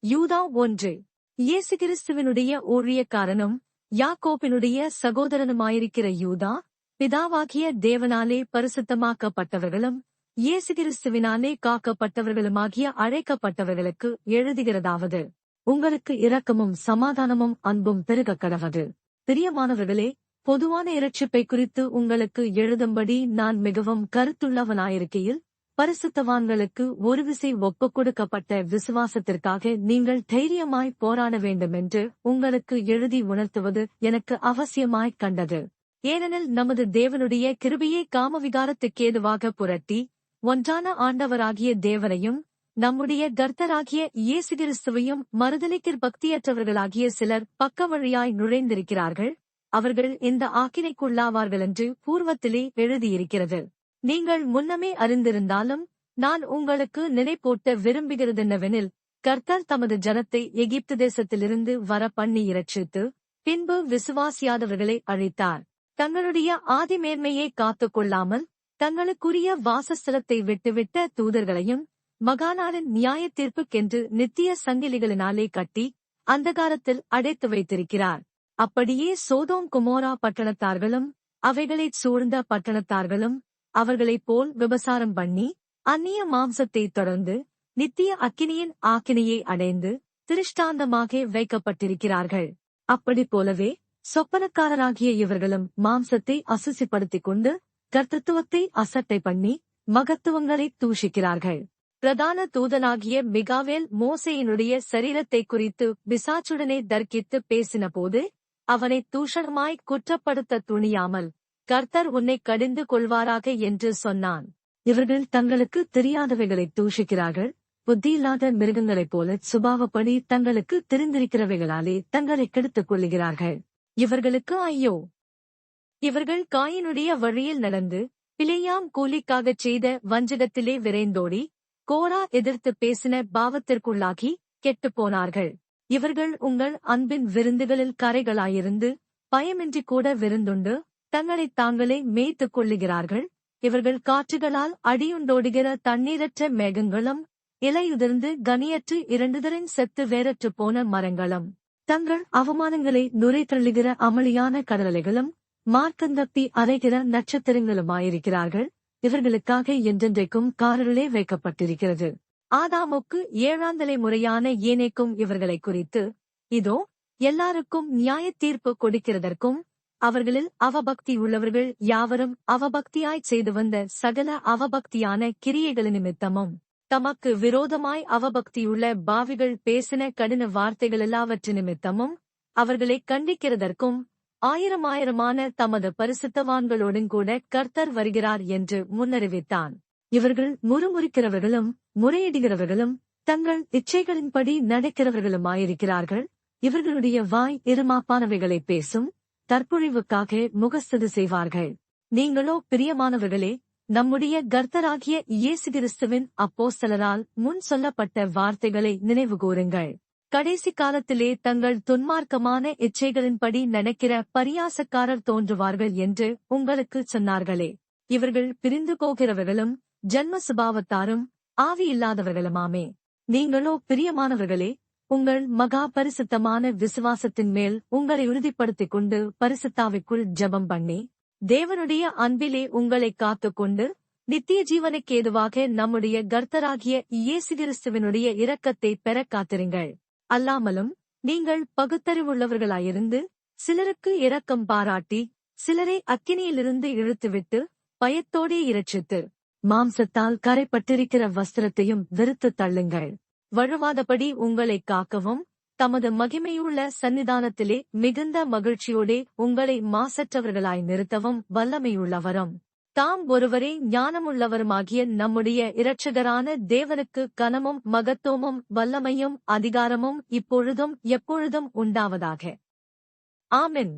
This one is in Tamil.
யூதா 1. இயேசு கிறிஸ்துவினுடைய ஊழியக்காரனும் யாக்கோபினுடைய சகோதரனுமாயிருக்கிற யூதா, பிதாவாகிய தேவனாலே பரிசுத்தமாக்கப்பட்டவர்களும் இயேசு கிறிஸ்துவினாலே காக்கப்பட்டவர்களுமாகிய அழைக்கப்பட்டவர்களுக்கு எழுதுகிறதாவது: உங்களுக்கு இரக்கமும் சமாதானமும் அன்பும் பெருகக் கடவது. பிரியமானவர்களே, பொதுவான இரட்சிப்பை குறித்து உங்களுக்கு எழுதும்படி நான் மிகவும் கருத்துள்ளவனாயிருக்கையில், பரிசுத்தவான்களுக்கு ஒரு விசை ஒப்புக் கொடுக்கப்பட்ட விசுவாசத்திற்காக நீங்கள் தைரியமாய் போராட வேண்டுமென்று உங்களுக்கு எழுதி உணர்த்துவது எனக்கு அவசியமாய்க் கண்டது. ஏனெனில் நமது தேவனுடைய கிருபையை காமவிகாரத்துக்கேதுவாக புரட்டி, ஒன்றான ஆண்டவராகிய தேவனையும் நம்முடைய கர்த்தராகிய இயேசு கிறிஸ்துவையும் மறுதலிக்கிற் பக்தியற்றவர்களாகிய சிலர் பக்கவழியாய் நுழைந்திருக்கிறார்கள். அவர்கள் இந்த ஆக்கினைக்குள்ளாவார்களென்று பூர்வத்திலே எழுதியிருக்கிறது. நீங்கள் முன்னமே அறிந்திருந்தாலும் நான் உங்களுக்கு நினைப்பூட்ட விரும்புகிறதென்னவெனில், கர்த்தர் தமது ஜனத்தை எகிப்து தேசத்திலிருந்து வர பண்ணி இரட்சித்து, பின்பு விசுவாசியாதவர்களை அழித்தார். தங்களுடைய ஆதிமேன்மையை காத்துக் கொள்ளாமல் தங்களுக்குரிய வாசஸ்தலத்தை விட்டுவிட்ட தூதர்களையும் மகாநாளின் நியாய தீர்ப்புக்கென்று நித்திய சங்கிலிகளினாலே கட்டி அந்தகாரத்தில் அடைத்து வைத்திருக்கிறார். அப்படியே சோதோம் குமோரா பட்டணத்தார்களும் அவைகளைச் சூழ்ந்த பட்டணத்தார்களும் அவர்களைப் போல் விபசாரம் பண்ணி அந்நிய மாம்சத்தைத் தொடர்ந்து நித்திய அக்கினியின் ஆக்கினையை அடைந்து திருஷ்டாந்தமாக வைக்கப்பட்டிருக்கிறார்கள். அப்படி போலவே சொப்பனக்காரராகிய இவர்களும் மாம்சத்தை அசுசிப்படுத்திக் கொண்டு கர்த்தத்துவத்தை அசட்டை பண்ணி மகத்துவங்களைத் தூஷிக்கிறார்கள். பிரதான தூதனாகிய மிகாவேல் மோசேயினுடைய சரீரத்தைக் குறித்து பிசாசுடனே தர்க்கித்து பேசினபோது, அவனை தூஷணமாய் குற்றப்படுத்த துணியாமல், கர்த்தர் உன்னை கடிந்து கொள்வாராக என்று சொன்னான். இவர்கள் தங்களுக்கு தெரியாதவைகளைத் தூஷிக்கிறார்கள். புத்தியில்லாத மிருகங்களைப் போல சுபாவப்படி தங்களுக்கு தெரிந்திருக்கிறவைகளாலே தங்களை கெடுத்துக் கொள்ளுகிறார்கள். இவர்களுக்கு ஐயோ! இவர்கள் காயினுடைய வழியில் நடந்து பிலேயாம் கூலிக்காகச் செய்த வஞ்சகத்திலே விரைந்தோடி கோரா எதிர்த்து பேசின பாவத்திற்குள்ளாகி கெட்டுப்போனார்கள். இவர்கள் உங்கள் அன்பின் விருந்துகளில் கரைகளாயிருந்து பயமின்றி கூட விருந்துண்டு தங்களைத் தாங்களே மேய்த்துக் கொள்ளுகிறார்கள். இவர்கள் காற்றுகளால் அடியுண்டோடுகிற தண்ணீரற்ற மேகங்களும் இலையுதிர்ந்து கனியற்று இரண்டுதரின் செத்து வேறற்று போன மரங்களும் தங்கள் அவமானங்களை நுரை தள்ளுகிற அமளியான கடலலைகளும் மார்க்கந்தப்பி அரைகிற நட்சத்திரங்களுமாயிருக்கிறார்கள். இவர்களுக்காக என்றென்றைக்கும் காரிருளே வைக்கப்பட்டிருக்கிறது. ஆதாமுக்கு 7ஆம் தலைமுறையான ஏனேக்கும் இவர்களை குறித்து, இதோ எல்லாருக்கும் நியாய தீர்ப்பு கொடுக்கிறதற்கும் அவர்களில் அவபக்தி உள்ளவர்கள் யாவரும் அவபக்தியாய்ச் செய்து வந்த சகல அவபக்தியான கிரியைகள் நிமித்தமும் தமக்கு விரோதமாய் அவபக்தியுள்ள பாவிகள் பேசின கடின வார்த்தைகள் எல்லாவற்று நிமித்தமும் அவர்களை கண்டிக்கிறதற்கும் ஆயிரமாயிரமான தமது பரிசுத்தவான்களோடுங்கூட கர்த்தர் வருகிறார் என்று முன்னறிவித்தான். இவர்கள் முறுமுறுக்கிறவர்களும் முறையிடுகிறவர்களும் தங்கள் இச்சைகளின்படி நடக்கிறவர்களுமாயிருக்கிறார்கள். இவர்களுடைய வாய் இருமாப்பானவைகளை பேசும், தற்பொழிவுக்காக முகஸ்துதி செய்வார்கள். நீங்களோ பிரியமானவர்களே, நம்முடைய கர்த்தராகிய இயேசு கிறிஸ்துவின் அப்போஸ்தலரால் முன் சொல்லப்பட்ட வார்த்தைகளை நினைவுகூருங்கள். கடைசி காலத்திலே தங்கள் துன்மார்க்கமான இச்சைகளின்படி நடக்கிற பரியாசக்காரர் தோன்றுவார்கள் என்று உங்களுக்குச் சொன்னார்களே. இவர்கள் பிரிந்து போகிறவர்களும் ஜன்ம சுபாவத்தாரும் ஆவியில்லாதவர்களுமாமே. நீங்களோ பிரியமானவர்களே, உங்கள் மகா பரிசுத்தமான விசுவாசத்தின் மேல் உங்களை உறுதிப்படுத்திக் கொண்டு பரிசுத்தாவிக்குள் ஜெபம் பண்ணி தேவனுடைய அன்பிலே உங்களை காத்துக்கொண்டு நித்திய ஜீவனுக்கேதுவாக நம்முடைய கர்த்தராகிய இயேசு கிறிஸ்துவினுடைய இரக்கத்தை பெறக் காத்திருங்கள். அல்லாமலும் நீங்கள் பகுத்தறிவுள்ளவர்களாயிருந்து சிலருக்கு இரக்கம் பாராட்டி சிலரை அக்கினியிலிருந்து இழுத்துவிட்டு பயத்தோடே இரட்சித்து மாம்சத்தால் கரைப்பட்டிருக்கிற வஸ்திரத்தையும் வெறுத்துத் தள்ளுங்கள். வழுவாதபடி உங்களை காக்கவும் தமது மகிமையுள்ள சந்நிதானத்திலே மிகுந்த மகிழ்ச்சியோடே உங்களை மாசற்றவர்களாய் நிறுத்தவும் வல்லமையுள்ளவரும் தாம் ஒருவரே ஞானமுள்ளவருமாகிய நம்முடைய இரட்சகரான தேவனுக்கு கனமும் மகத்துவமும் வல்லமையும் அதிகாரமும் இப்பொழுதும் எப்பொழுதும் உண்டாவதாக. ஆமென்.